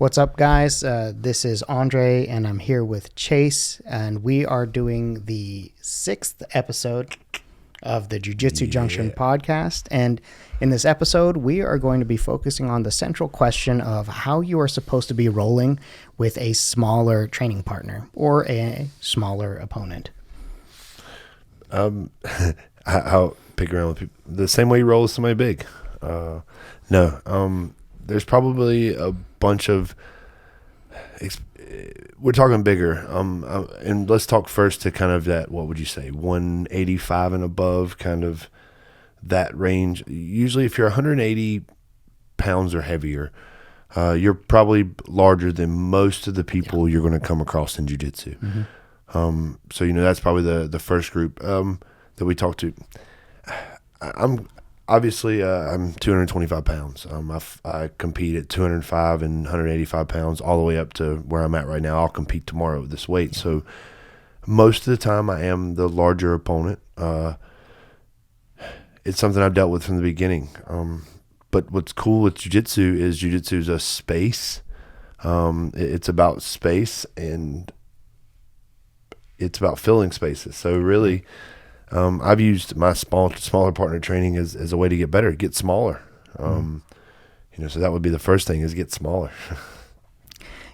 What's up, guys? This is Andre, and I'm here with Chase, and we are doing the 6th episode of the Jiu Jitsu Junction podcast. And in this episode, we are going to be focusing on the central question of how you are supposed to be rolling with a smaller training partner or a smaller opponent. I'll pick around with people the same way you roll with somebody big. There's probably a bunch of we're talking bigger, and let's talk first to kind of that, what would you say, 185 and above, kind of that range. Usually if you're 180 pounds or heavier, you're probably larger than most of the people you're going to come across in jiu-jitsu. Mm-hmm. So that's probably the first group that we talk to. I'm 225 pounds. I compete at 205 and 185 pounds all the way up to where I'm at right now. I'll compete tomorrow with this weight. So most of the time I am the larger opponent. It's something I've dealt with from the beginning. But what's cool with jiu-jitsu is jiu-jitsu is a space. It's about space, and it's about filling spaces. So really, I've used my smaller partner training as a way to get better, get smaller. So that would be the first thing, is get smaller.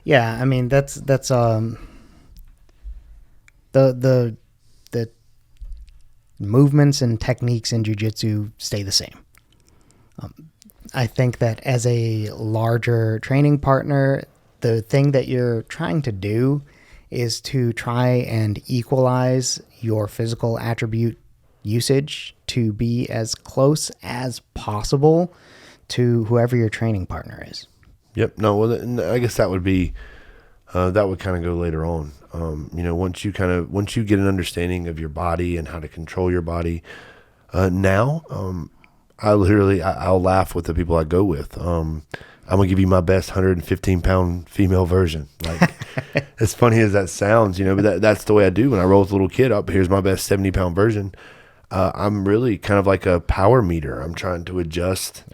Yeah, I mean that's the movements and techniques in jiu-jitsu stay the same. I think that as a larger training partner, the thing that you're trying to do is to try and equalize your physical attribute usage to be as close as possible to whoever your training partner is. Yep. No, well, I guess that would be, that would kind of go later on. Once you get an understanding of your body and how to control your body, I'll laugh with the people I go with. I'm going to give you my best 115-pound female version. Like, as funny as that sounds, but that's the way I do when I roll with a little kid up. Here's my best 70-pound version. I'm really kind of like a power meter. I'm trying to adjust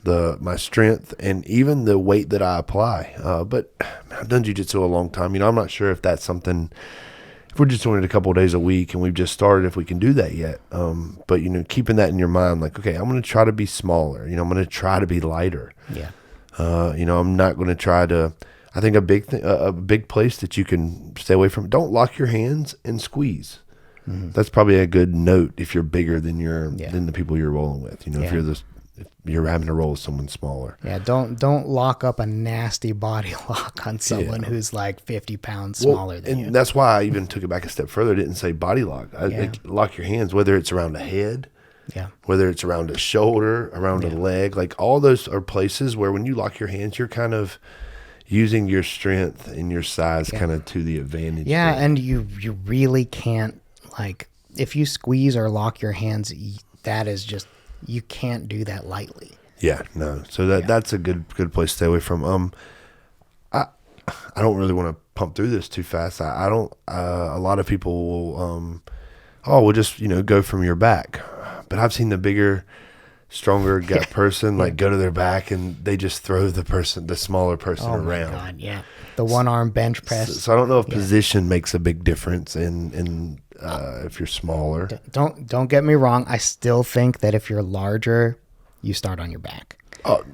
my strength and even the weight that I apply. But I've done jiu-jitsu a long time. I'm not sure if that's something, if we're just doing it a couple of days a week and we've just started, if we can do that yet. But, keeping that in your mind, like, okay, I'm going to try to be smaller. I'm going to try to be lighter. Yeah. I'm not going to try to. I think a big place that you can stay away from. Don't lock your hands and squeeze. Mm-hmm. That's probably a good note if you're bigger than the people you're rolling with. If you're having to roll with someone smaller. Yeah. Don't lock up a nasty body lock on someone who's like 50 pounds smaller than you. And that's why I even took it back a step further. I didn't say body lock. I think lock your hands, whether it's around a head. Yeah. Whether it's around a shoulder, around a leg, like all those are places where when you lock your hands, you're kind of using your strength and your size kind of to the advantage. Yeah, and you really can't, like, if you squeeze or lock your hands, that is just, you can't do that lightly. Yeah, no. So that's a good place to stay away from. I don't really want to pump through this too fast. I don't. A lot of people will. We'll just go from your back. But I've seen the bigger, stronger person go to their back and they just throw the smaller person around. Oh my God, yeah. The one-arm bench press. So I don't know if position makes a big difference in if you're smaller. Don't get me wrong. I still think that if you're larger, you start on your back. Oh,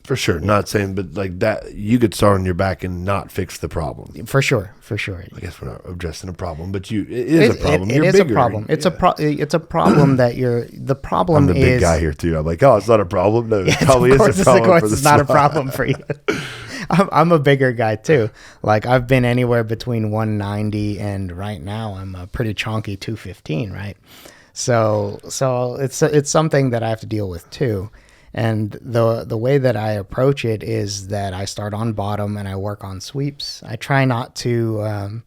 for sure. Not saying, but like that, you could start on your back and not fix the problem. For sure. I guess we're not addressing a problem, but it is a problem. It is bigger. A problem. It's a problem that the problem is. I'm the big guy here too. I'm like, it's not a problem. No, it probably is a problem. Of course, it's not a problem for you. I'm a bigger guy too. Like, I've been anywhere between 190 and right now I'm a pretty chunky 215, right? So it's something that I have to deal with too. And the way that I approach it is that I start on bottom and I work on sweeps. I try not to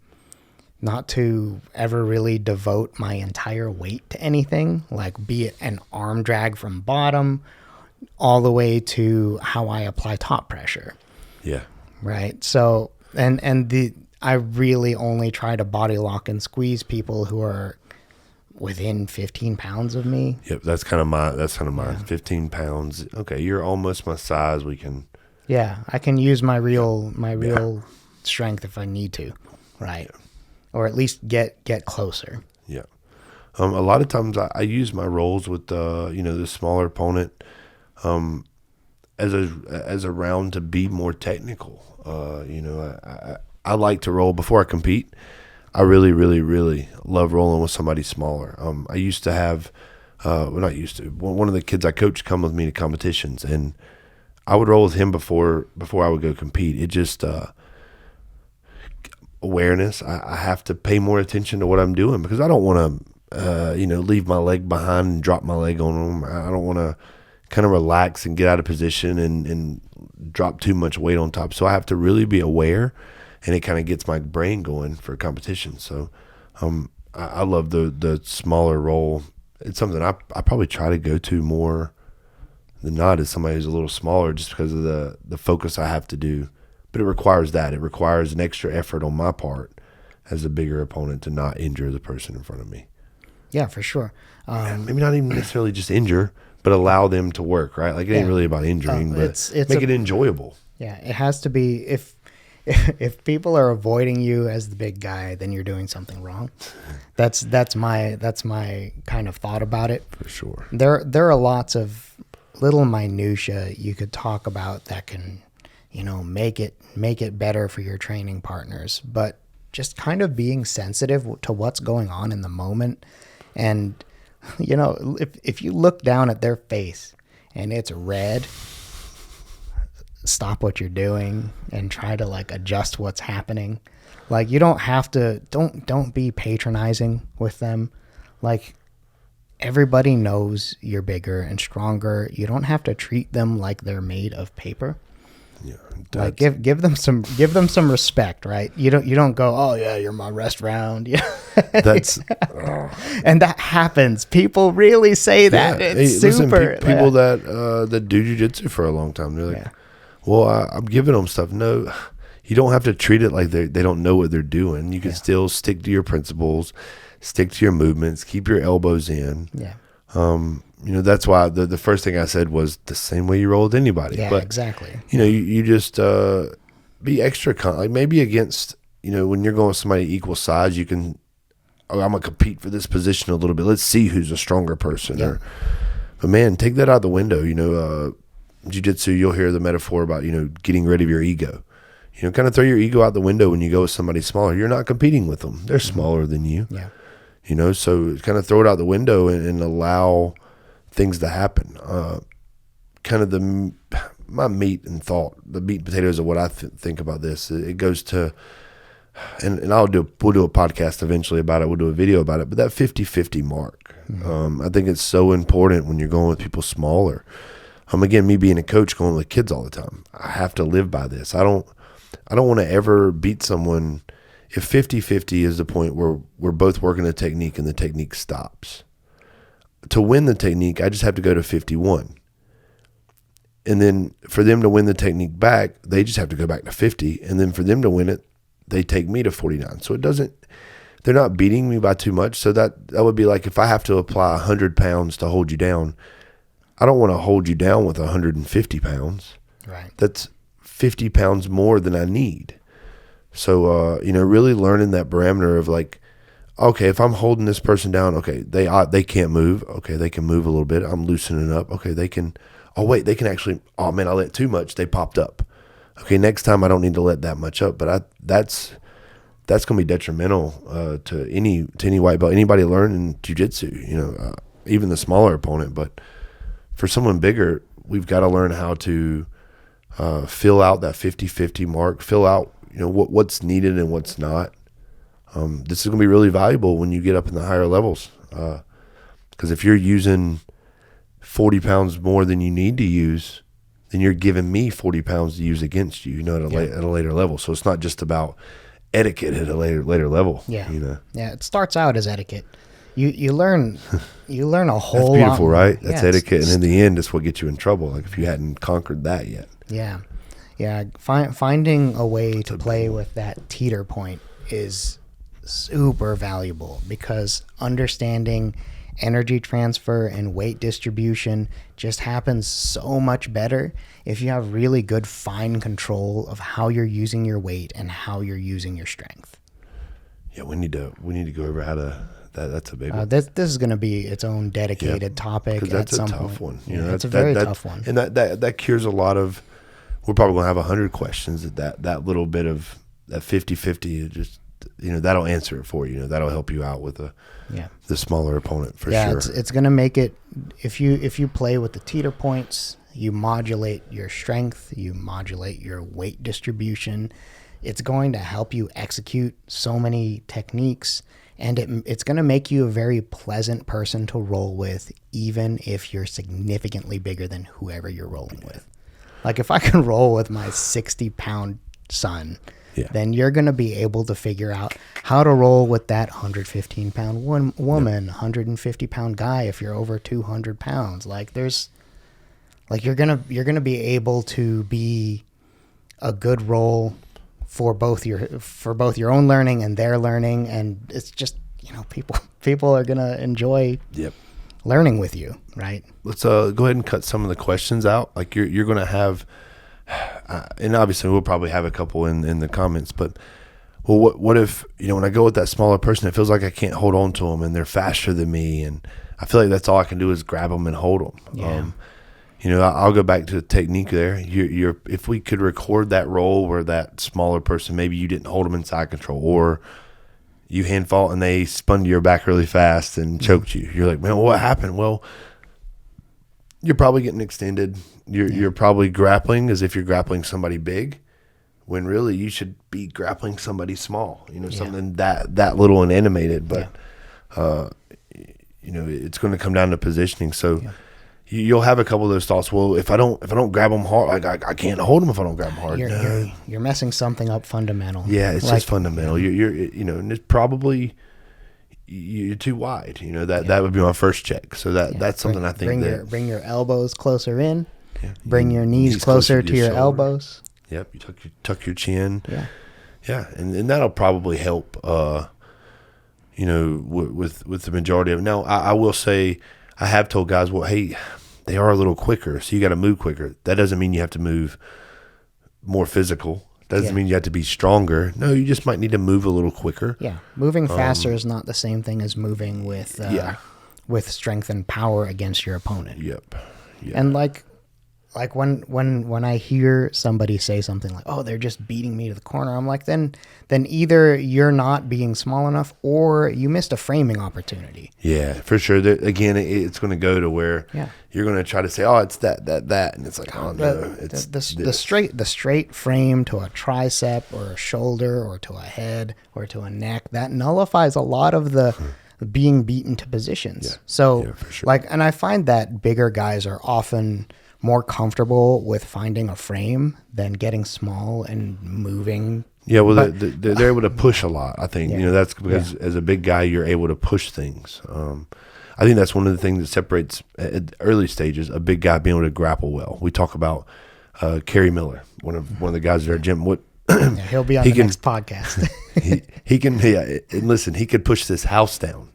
ever really devote my entire weight to anything, like be it an arm drag from bottom all the way to how I apply top pressure. Yeah. Right. So I really only try to body lock and squeeze people who are within 15 pounds of me. Yep, that's kind of mine. 15 pounds. Okay, you're almost my size. We can Yeah, I can use my real strength if I need to, right? Or at least get closer. Yeah. A lot of times I use my rolls with the smaller opponent as a round to be more technical. I like to roll before I compete. I really, really, really love rolling with somebody smaller. I used to have, not used to. One of the kids I coached come with me to competitions, and I would roll with him before I would go compete. It just awareness. I have to pay more attention to what I'm doing because I don't want to, leave my leg behind and drop my leg on them. I don't want to kind of relax and get out of position and drop too much weight on top. So I have to really be aware, and it kind of gets my brain going for competition. So I love the smaller roll. It's something I probably try to go to more than not as somebody who's a little smaller just because of the focus I have to do. But it requires that. It requires an extra effort on my part as a bigger opponent to not injure the person in front of me. Yeah, for sure. Maybe not even necessarily just injure, but allow them to work, right? Like it ain't really about injuring, but it's make it enjoyable. Yeah, it has to be. If people are avoiding you as the big guy, then you're doing something wrong. That's my kind of thought about it. For sure. There are lots of little minutia you could talk about that can, make it better for your training partners, but just kind of being sensitive to what's going on in the moment. And if you look down at their face and it's red, stop what you're doing and try to adjust what's happening. You don't have to, don't be patronizing with them. Everybody knows you're bigger and stronger. You don't have to treat them like they're made of paper. Yeah, give them some respect, right? You don't go, oh yeah, you're my rest round. Yeah, and that happens. People really say that. Yeah. It's super. Listen, people that do jiu-jitsu for a long time, they're like, well, I'm giving them stuff. No, you don't have to treat it like they don't know what they're doing. You can still stick to your principles, stick to your movements, keep your elbows in. Yeah. That's why the first thing I said was the same way you roll with anybody. Yeah, but, exactly. You just be extra maybe against, when you're going with somebody equal size, you can, I'm going to compete for this position a little bit. Let's see who's a stronger person. Yeah. But man, take that out the window. Jiu-jitsu, you'll hear the metaphor about, getting rid of your ego. Kind of throw your ego out the window when you go with somebody smaller. You're not competing with them. They're smaller than you. Yeah. So kind of throw it out the window and allow things to happen. Kind of my meat and thought, the meat and potatoes of what I think about this. It goes to, and we'll do a podcast eventually about it. We'll do a video about it. But that 50-50 mark, I think it's so important when you're going with people smaller. Again, me being a coach, going with kids all the time, I have to live by this. I don't want to ever beat someone if 50-50 is the point where we're both working a technique and the technique stops. To win the technique, I just have to go to 51. And then for them to win the technique back, they just have to go back to 50. And then for them to win it, they take me to 49. So they're not beating me by too much. So that would be like if I have to apply 100 pounds to hold you down, I don't want to hold you down with 150 pounds. Right. That's 50 pounds more than I need. So, really learning that parameter of okay, if I'm holding this person down, okay, they can't move. Okay, they can move a little bit. I'm loosening up. Okay, they can, they can actually, I let too much. They popped up. Okay, next time I don't need to let that much up. But that's going to be detrimental to any white belt, anybody learning jiu-jitsu, even the smaller opponent. But for someone bigger, we've got to learn how to fill out that 50-50 mark, fill out, what's needed and what's not. This is going to be really valuable when you get up in the higher levels. Because if you're using 40 pounds more than you need to use, then you're giving me 40 pounds to use against you, at a later level. So it's not just about etiquette at a later level. Yeah. Yeah. It starts out as etiquette. You learn a whole lot. That's beautiful, right? That's etiquette. And in the end, it's what gets you in trouble. If you hadn't conquered that yet. Yeah. Yeah. Finding a way to play with that teeter point is super valuable because understanding energy transfer and weight distribution just happens so much better if you have really good fine control of how you're using your weight and how you're using your strength. Yeah, we need to go over how to. That's a big one. This is going to be its own dedicated topic at some point. That's a tough one. It's a very tough one. And that cures a lot of. We're probably going to have 100 questions. That little bit of that 50-50 just that'll answer it for you. That'll help you out with the smaller opponent for sure. Yeah, it's going to make it. If you play with the teeter points, you modulate your strength, you modulate your weight distribution. It's going to help you execute so many techniques. And it's going to make you a very pleasant person to roll with, even if you're significantly bigger than whoever you're rolling with. Like if I can roll with my 60-pound son, then you're going to be able to figure out how to roll with that 115-pound woman, 150-pound guy if you're over 200 pounds. You're gonna be able to be a good role for both your own learning and their learning, and it's just people are gonna enjoy learning with you, right? Let's go ahead and cut some of the questions out. Like you're gonna have, and obviously we'll probably have a couple in the comments, but what if when I go with that smaller person, it feels like I can't hold on to them and they're faster than me, and I feel like that's all I can do is grab them and hold them. I'll go back to the technique there. If we could record that roll where that smaller person, maybe you didn't hold them in side control, or you hand fought and they spun to your back really fast and choked you. You're like, man, what happened? Well, you're probably getting extended. You're probably grappling as if you're grappling somebody big, when really you should be grappling somebody small. Something that little and animated. But it's going to come down to positioning. So. Yeah. You'll have a couple of those thoughts. Well, if I don't grab them hard, I can't hold them if I don't grab them hard. You're messing something up fundamental. Yeah, it's just fundamental. You're and it's probably you're too wide. That would be my first check. So that's something I think bring your elbows closer in. Yeah. Bring your knees closer to your elbows. Yep. You tuck your chin. Yeah. Yeah, and that'll probably help. With the majority of it. Now, I will say I have told guys, well, hey, they are a little quicker, so you got to move quicker. That doesn't mean you have to move more physical. Doesn't mean you have to be stronger. No, you just might need to move a little quicker. Yeah, moving faster is not the same thing as moving with strength and power against your opponent. Yep. And like when I hear somebody say something like, "Oh, they're just beating me to the corner," I'm like, then either you're not being small enough, or you missed a framing opportunity. Yeah, for sure. Again, it's going to go to where you're going to try to say, "Oh, it's that," and it's like, "Oh no, it's the straight frame to a tricep or a shoulder or to a head or to a neck that nullifies a lot of the." Being beaten to positions. Yeah. So for sure. And I find that bigger guys are often more comfortable with finding a frame than getting small and moving. Yeah, well, they're able to push a lot, I think. That's because as a big guy, you're able to push things. I think that's one of the things that separates, at early stages, a big guy being able to grapple well. We talk about Kerry Miller, one of the guys at our gym. He'll be on the next podcast. he can, and listen, he could push this house down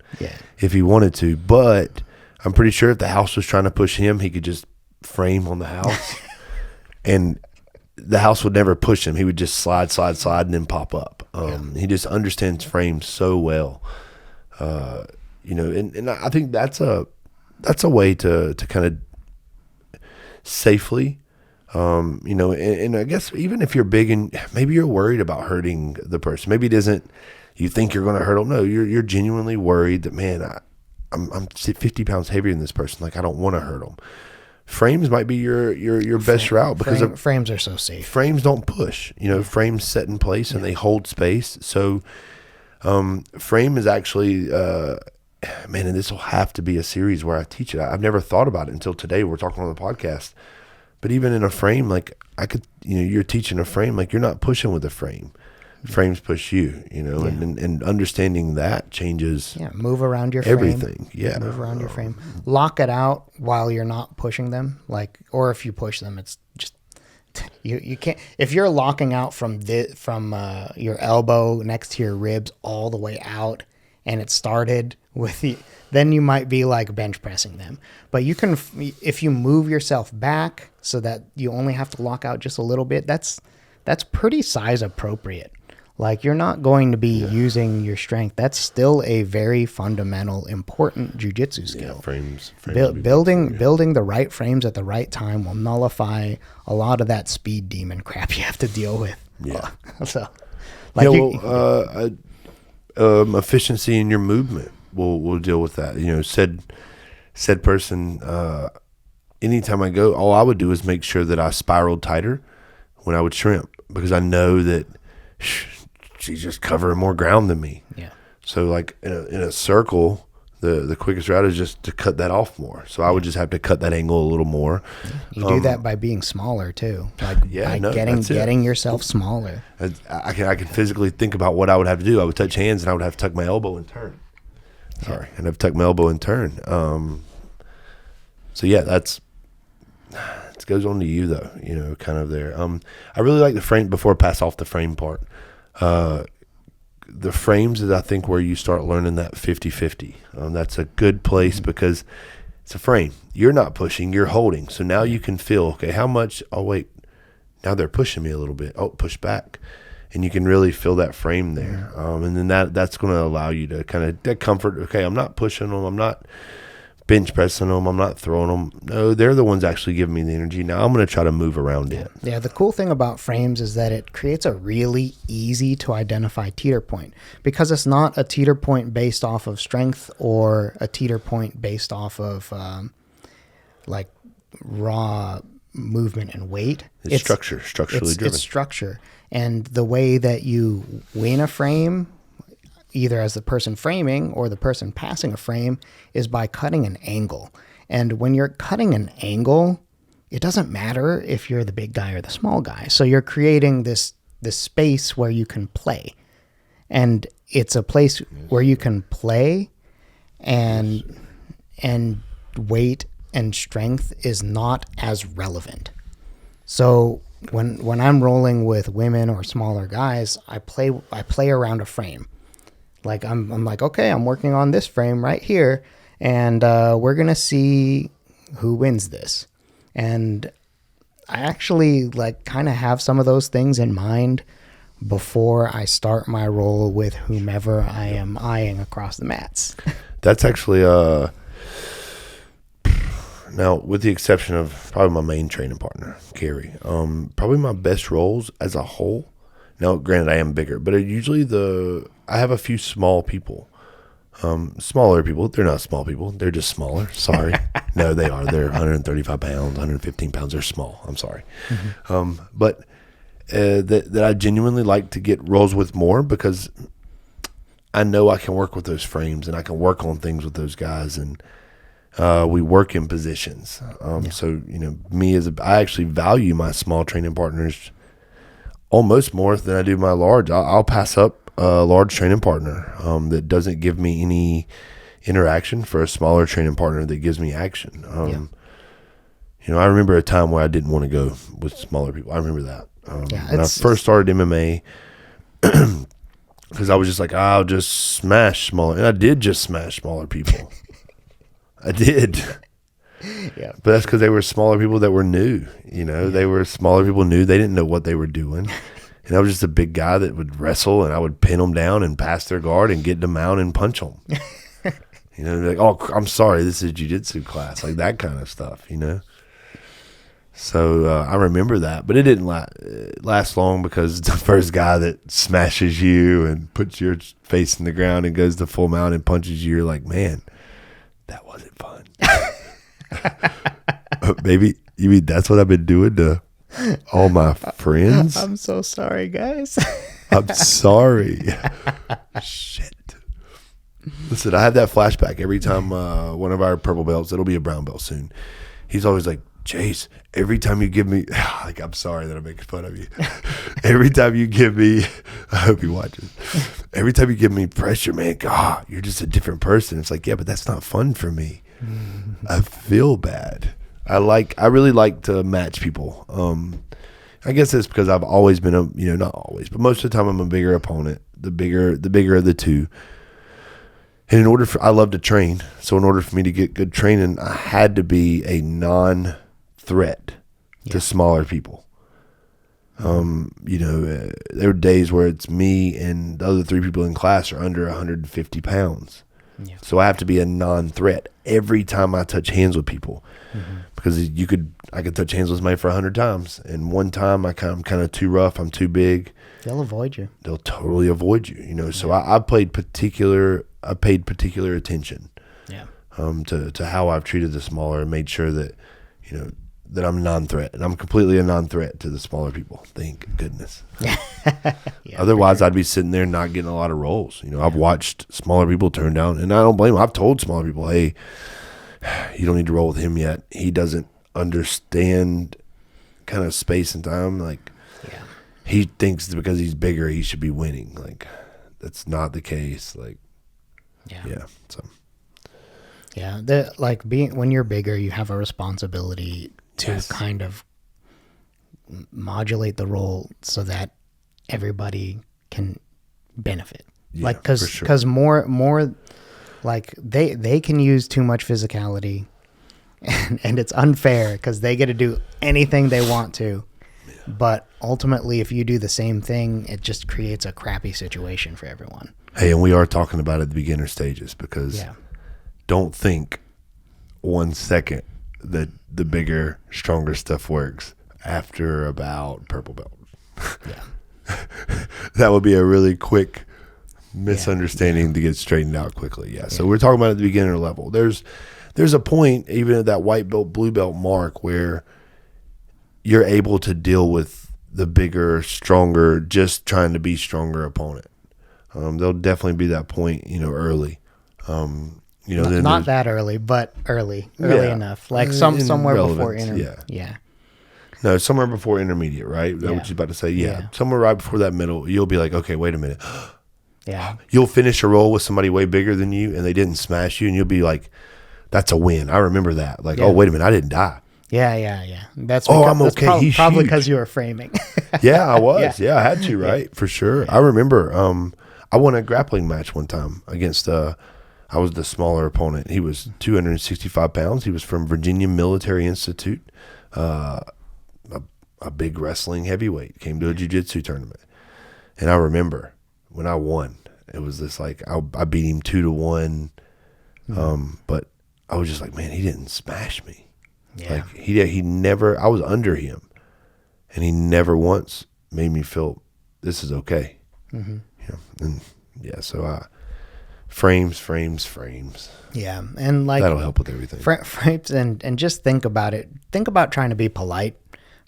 if he wanted to, but I'm pretty sure if the house was trying to push him, he could just frame on the house and the house would never push him. He would just slide and then pop up. He just understands frames so well. And I think that's a way to kind of safely, and I guess even if you're big and maybe you're worried about hurting the person, maybe it isn't, you think you're going to hurt them. No, you're genuinely worried that, man, I'm 50 pounds heavier than this person. Like, I don't want to hurt them. Frames might be your best route because frames are so safe. Frames don't push. Frames set in place and they hold space. So, frame is actually, man, and this will have to be a series where I teach it. I've never thought about it until today. We're talking on the podcast, but even in a frame, like I could, you're teaching a frame, like you're not pushing with a frame. Frames push you, and understanding that changes. Yeah, move around your everything. Frame. Yeah, move around your frame. Lock it out while you're not pushing them, or if you push them, it's just you can't. If you're locking out from your elbow next to your ribs all the way out, and it started with then you might be like bench pressing them. But you can, if you move yourself back so that you only have to lock out just a little bit, that's pretty size appropriate. Like, you're not going to be using your strength. That's still a very fundamental, important jiu-jitsu skill. Yeah, frames Building the right frames at the right time will nullify a lot of that speed demon crap you have to deal with. Yeah. So, like, efficiency in your movement will deal with that. You know, said person. Anytime I go, all I would do is make sure that I spiraled tighter when I would shrimp, because I know that she's just covering more ground than me. Yeah. So like in a circle, the quickest route is just to cut that off more. So I would just have to cut that angle a little more. You do that by being smaller too. Like getting yourself smaller. I can physically think about what I would have to do. I would touch hands and I would have to tuck my elbow and turn. Sorry. And I've tucked my elbow and turn. So yeah, it goes on to you though, you know, kind of there. I really like the frame, before I pass off the frame part. The frames is, I think, where you start learning that 50-50. That's a good place because it's a frame. You're not pushing, you're holding. So now you can feel, okay, how much, oh wait, now they're pushing me a little bit. Oh, push back. And you can really feel that frame there. And then that's going to allow you to kind of that comfort. Okay, I'm not pushing them. I'm not bench pressing them. I'm not throwing them. No, they're the ones actually giving me the energy. Now I'm going to try to move around it. Yeah, the cool thing about frames is that it creates a really easy to identify teeter point, because it's not a teeter point based off of strength or a teeter point based off of like raw movement and weight. It's structurally driven. It's structure. And the way that you win a frame, either as the person framing or the person passing a frame, is by cutting an angle. And when you're cutting an angle, it doesn't matter if you're the big guy or the small guy. So you're creating this space where you can play. And it's a place where you can play, and weight and strength is not as relevant. So when I'm rolling with women or smaller guys, I play around a frame. Like I'm like, okay, I'm working on this frame right here, and we're gonna see who wins this. And I actually like kind of have some of those things in mind before I start my roll with whomever I am eyeing across the mats. That's actually now, with the exception of probably my main training partner, Carrie, probably my best rolls as a whole. Now, granted, I am bigger, but usually I have a few small people, smaller people. They're not small people. They're just smaller. Sorry. No, they are. They're 135 pounds, 115 pounds. They're small. I'm sorry. Mm-hmm. But that I genuinely like to get rolls with more, because I know I can work with those frames and I can work on things with those guys, and we work in positions. So, you know, I actually value my small training partners almost more than I do my large. I'll pass up a large training partner that doesn't give me any interaction for a smaller training partner that gives me action. You know, I remember a time where I didn't want to go with smaller people. I remember that. When I first started MMA, because I was just like, I'll just smash smaller. And I did just smash smaller people. I did. Yeah, but that's because they were smaller people that were new. You know, They were smaller people new. They didn't know what they were doing. And I was just a big guy that would wrestle, and I would pin them down and pass their guard and get them out and punch them. You know, like, oh, I'm sorry, this is jiu-jitsu class, like that kind of stuff, you know. So I remember that, but it didn't last long, because the first guy that smashes you and puts your face in the ground and goes the full mount and punches you, you're like, man, that wasn't fun. Maybe you mean that's what I've been doing to all my friends? I'm so sorry, guys. I'm sorry. Shit. Listen, I have that flashback every time one of our purple belts, it'll be a brown belt soon. He's always like, Chase, every time you give me, like, I'm sorry that I'm making fun of you. Every time you give me, I hope you watch it. Every time you give me pressure, man, God, you're just a different person. It's like, yeah, but that's not fun for me. I feel bad. I really like to match people. I guess it's because I've always been not always, but most of the time I'm a bigger opponent. The bigger of the two. And I love to train. So in order for me to get good training, I had to be a non-threat to smaller people. There were days where it's me and the other 3 people in class are under 150 pounds. Yeah. So I have to be a non-threat every time I touch hands with people, because I could touch hands with somebody for 100 times, and one time I'm kind of too rough, I'm too big. They'll avoid you. They'll totally avoid you. So I paid particular attention. Yeah. To how I've treated the smaller and made sure that, that I'm non-threat, and I'm completely a non-threat to the smaller people. Thank goodness. Otherwise, I'd be sitting there not getting a lot of rolls. I've watched smaller people turn down, and I don't blame them. I've told smaller people, hey, you don't need to roll with him yet. He doesn't understand kind of space and time. Like, he thinks that because he's bigger, he should be winning. Like, that's not the case. Like, so. Yeah, when you're bigger, you have a responsibility to kind of modulate the role so that everybody can benefit. Yeah, because more like they can use too much physicality, and it's unfair because they get to do anything they want to. Yeah. But ultimately, if you do the same thing, it just creates a crappy situation for everyone. Hey, and we are talking about at the beginner stages, because don't think 1 second that the bigger, stronger stuff works after about purple belt. Yeah. That would be a really quick misunderstanding to get straightened out quickly. Yeah. So we're talking about at the beginner level. There's a point, even at that white belt, blue belt mark, where you're able to deal with the bigger, stronger, just trying to be stronger opponent. There'll definitely be that point, early. Not that early, but early enough. Like somewhere before intermediate. Yeah. No, somewhere before intermediate, right? That's what you're about to say. Yeah. Somewhere right before that middle, you'll be like, okay, wait a minute. Yeah. You'll finish a roll with somebody way bigger than you, and they didn't smash you, and you'll be like, that's a win. I remember that. Like, oh, wait a minute, I didn't die. Yeah. That's I'm okay. He's probably huge. because you were framing. Yeah, I was. Yeah, I had to, right? For sure. I remember I won a grappling match one time against I was the smaller opponent. He was 265 pounds. He was from Virginia Military Institute, a big wrestling heavyweight. Came to a Jiu Jitsu tournament. And I remember when I won, it was this like, I beat him 2-1. But I was just like, man, he didn't smash me. Yeah. Like he never, I was under him, and he never once made me feel this is okay. So frames. Yeah, and like that'll help with everything. Frames and just think about it. Think about trying to be polite,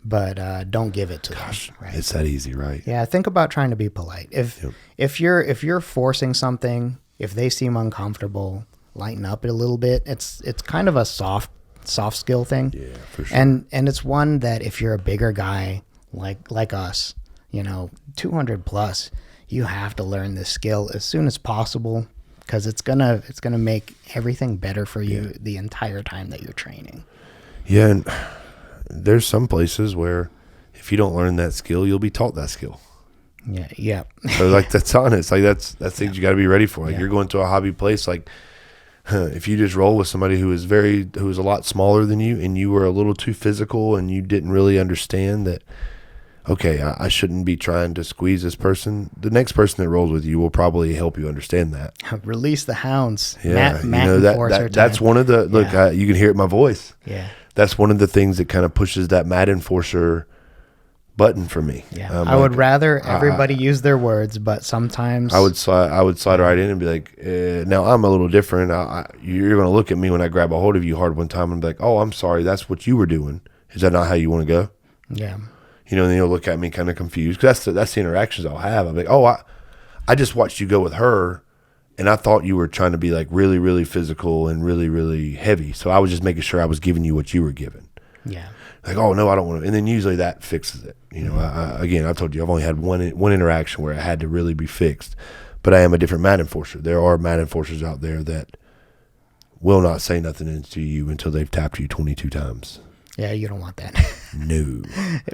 but don't give it to them. Right? It's that easy, right? Yeah, think about trying to be polite. If you're forcing something, if they seem uncomfortable, lighten up a little bit. It's kind of a soft skill thing. Yeah, for sure. And it's one that if you're a bigger guy like us, 200 plus, you have to learn this skill as soon as possible, because it's gonna make everything better for you the entire time that you're training. Yeah, and there's some places where if you don't learn that skill, you'll be taught that skill. Yeah. So like that's honest. Like that's things you got to be ready for. Like you're going to a hobby place, like if you just roll with somebody who is a lot smaller than you, and you were a little too physical, and you didn't really understand that, okay, I shouldn't be trying to squeeze this person. The next person that rolls with you will probably help you understand that. Release the hounds. Yeah, that's one of the look. You can hear it in my voice. Yeah, that's one of the things that kind of pushes that Mat Enforcer button for me. Yeah, I would rather everybody use their words, but sometimes I would slide right in and be like, now I'm a little different. You're going to look at me when I grab a hold of you hard one time and be like, oh, I'm sorry, that's what you were doing. Is that not how you want to go? Yeah. And then you'll look at me kind of confused, because that's the interactions I'll have. I'm like, oh, I just watched you go with her, and I thought you were trying to be like really, really physical and really, really heavy. So I was just making sure I was giving you what you were given. Yeah. Like, oh no, I don't want to. And then usually that fixes it. Again, I told you I've only had one interaction where it had to really be fixed. But I am a different Mat Enforcer. There are Mat Enforcers out there that will not say nothing to you until they've tapped you 22 times. Yeah, you don't want that. No.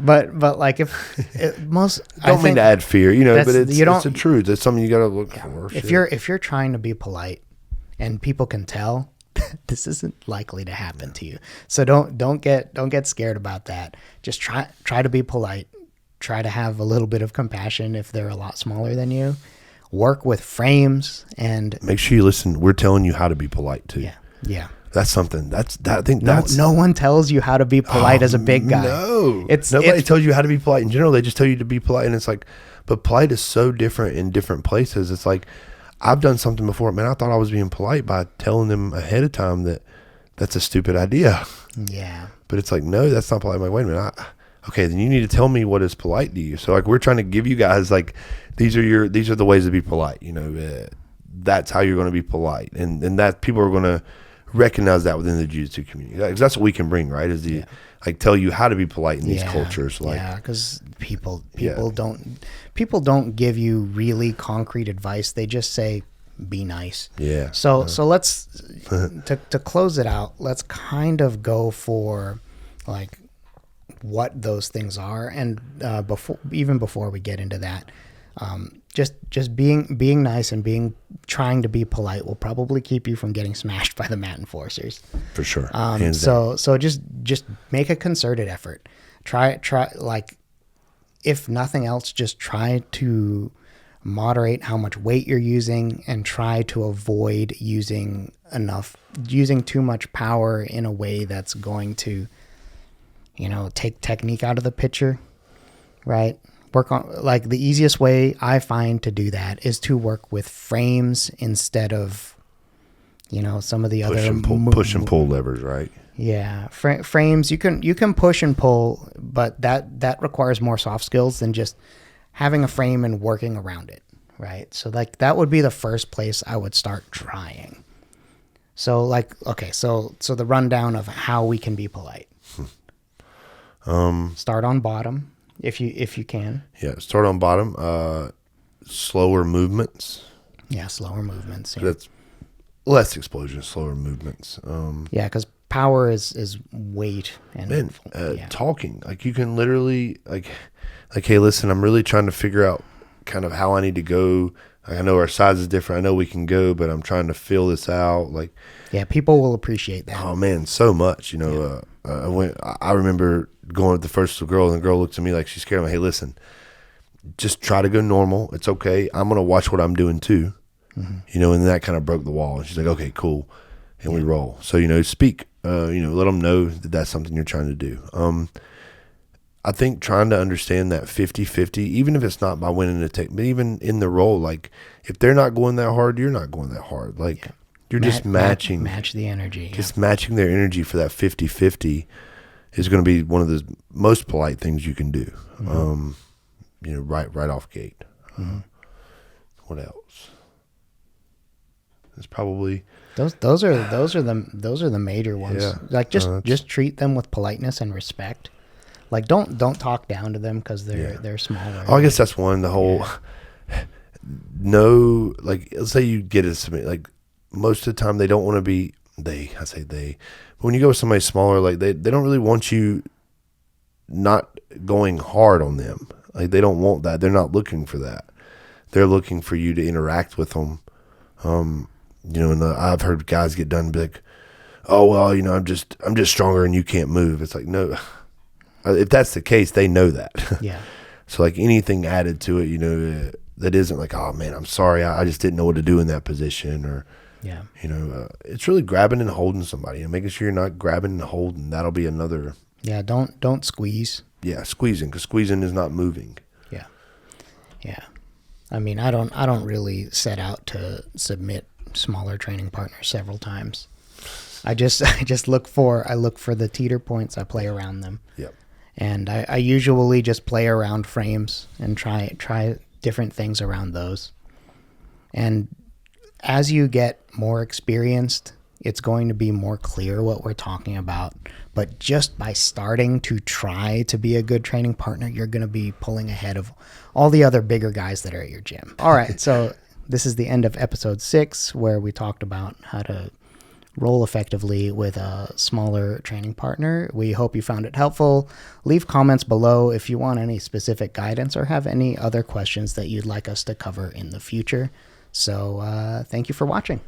But like if most don't mean to add fear, but it's the truth. It's something you got to look for. If you're trying to be polite, and people can tell, this isn't likely to happen to you. So don't get scared about that. Just try to be polite. Try to have a little bit of compassion if they're a lot smaller than you. Work with frames and make sure you listen. We're telling you how to be polite too. Yeah. That's something. I think that's no one tells you how to be polite as a big guy. No, nobody tells you how to be polite in general. They just tell you to be polite, and it's like, but polite is so different in different places. It's like, I've done something before, man. I thought I was being polite by telling them ahead of time that that's a stupid idea. Yeah, but it's like, no, that's not polite. I'm like, wait a minute. Okay, then you need to tell me what is polite to you. So like, we're trying to give you guys like, these are the ways to be polite. That's how you're going to be polite, and that people are going to recognize that within the jiu-jitsu community. That's what we can bring, right? Is the like tell you how to be polite in these cultures. Like, because people don't give you really concrete advice. They just say be nice. Yeah. So let's to close it out. Let's kind of go for like what those things are, and before we get into that. Just being nice and trying to be polite will probably keep you from getting smashed by the mat enforcers. For sure. So just make a concerted effort. Try like, if nothing else, just try to moderate how much weight you're using and try to avoid using too much power in a way that's going to, take technique out of the picture, right? Work on, like, the easiest way I find to do that is to work with frames instead of, some of the push and pull levers, right? Yeah, frames you can push and pull, but that requires more soft skills than just having a frame and working around it, right? So like that would be the first place I would start trying. So like, okay, so the rundown of how we can be polite. Start on bottom. If you can. Yeah, start on bottom. Slower movements. Yeah, slower movements. Yeah. That's less explosion, slower movements. Because power is weight and talking. Like, you can literally like, hey, listen, I'm really trying to figure out kind of how I need to go. I know our size is different. I know we can go, but I'm trying to fill this out. Like, yeah, people will appreciate that. Oh man, so much. I remember going with the first girl, and the girl looked at me like she's scared. I'm like, hey, listen, just try to go normal. It's okay. I'm going to watch what I'm doing too. Mm-hmm. And that kind of broke the wall. And she's like, okay, cool. And we roll. So, speak, let them know that that's something you're trying to do. I think trying to understand that 50-50, even if it's not by winning the take, but even in the role, like, if they're not going that hard, you're not going that hard. Like, you're just matching. Match the energy. Just matching their energy for that 50-50 is going to be one of the most polite things you can do. Mm-hmm. Right off gate. Mm-hmm. What else? It's probably those are the major ones. Yeah. Like, just treat them with politeness and respect. Like, don't talk down to them because they're smaller. Oh, I guess that's one. The whole no, like, let's say you get it, like, most of the time they don't want to be I say they, but when you go with somebody smaller, like, they don't really want you not going hard on them. Like, they don't want that. They're not looking for that. They're looking for you to interact with them. And I've heard guys get done and be like, oh, well, I'm just stronger and you can't move. It's like, no, if that's the case, they know that. Yeah. So like, anything added to it, that isn't like, oh man, I'm sorry, I just didn't know what to do in that position, or, it's really grabbing and holding somebody and making sure you're not grabbing and holding. That'll be another. Yeah. Don't squeeze. Yeah. Squeezing, because squeezing is not moving. Yeah. Yeah. I mean, I don't really set out to submit smaller training partners several times. I just look for the teeter points. I play around them. Yep. And I usually just play around frames and try different things around those. And as you get more experienced, it's going to be more clear what we're talking about. But just by starting to try to be a good training partner, you're going to be pulling ahead of all the other bigger guys that are at your gym. All right, so this is the end of episode 6, where we talked about how to roll effectively with a smaller training partner. We hope you found it helpful. Leave comments below if you want any specific guidance or have any other questions that you'd like us to cover in the future. So thank you for watching.